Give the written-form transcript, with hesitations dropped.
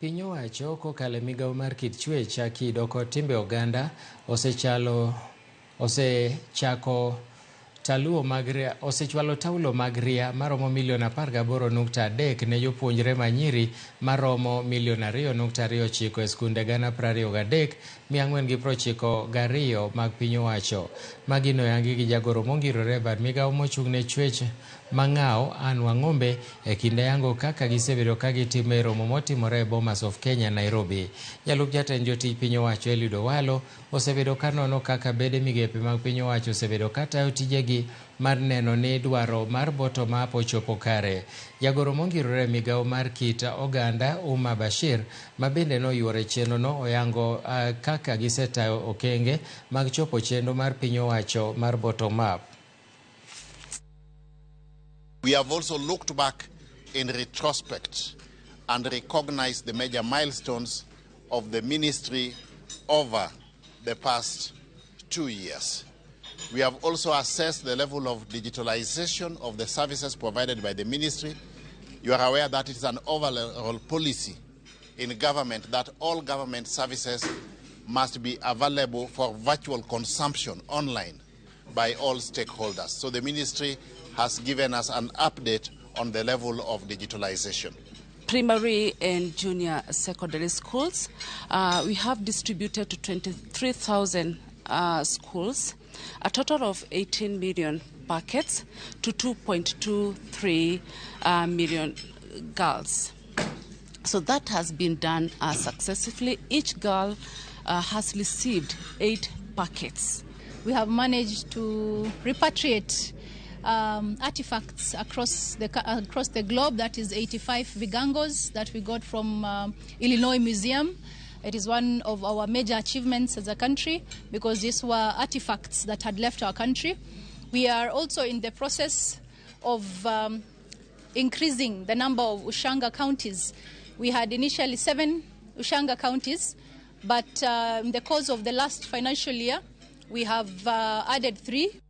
piny owacho kokalo e migao mar kit chwech, kido kod timbe oganda osechako osechwalo taulo mag ria maromo milion 18.3 ne jopuonjre manyiri maromo milion 2.29 e sikunde 23,492 mag piny owacho. Magino yangi gi jagoro mongirore bad migao mochung' ne chwech Migao Wang'ombe e kinde yango kaka gisebedo ka gitimo e romo motimore e Bomas of Kenya, Nairobi. Jalup jatend jotich piny owacho Eliud Owalo osebedo ka nono kaka bede migepe mag piny owacho osebedo ka tayo tijegi mar neno ni dwaro mar bottom up ochopo kare. Jagoro mongirore migao mar kit oganda Bashir ma bende noyuore chenrono oyango kaka gisetayo okenge mag chopo chenro mar piny owacho mar bottom up. We have also looked back in retrospect and recognized the major milestones of the ministry over the past 2 years. We have also assessed the level of digitalization of the services provided by the ministry. You are aware that it is an overall policy in government that all government services must be available for virtual consumption online by all stakeholders. So the ministry has given us an update on the level of digitalization. Primary and junior secondary schools, we have distributed to 23,000 schools, a total of 18 million packets to 2.23 million girls. So that has been done successfully. Each girl has received 8 packets. We have managed to repatriate artifacts across the globe. That is 85 vigangos that we got from Illinois Museum. It is one of our major achievements as a country because these were artifacts that had left our country. We are also in the process of increasing the number of Ushanga counties. We had initially 7 Ushanga counties, but in the course of the last financial year, we have added 3.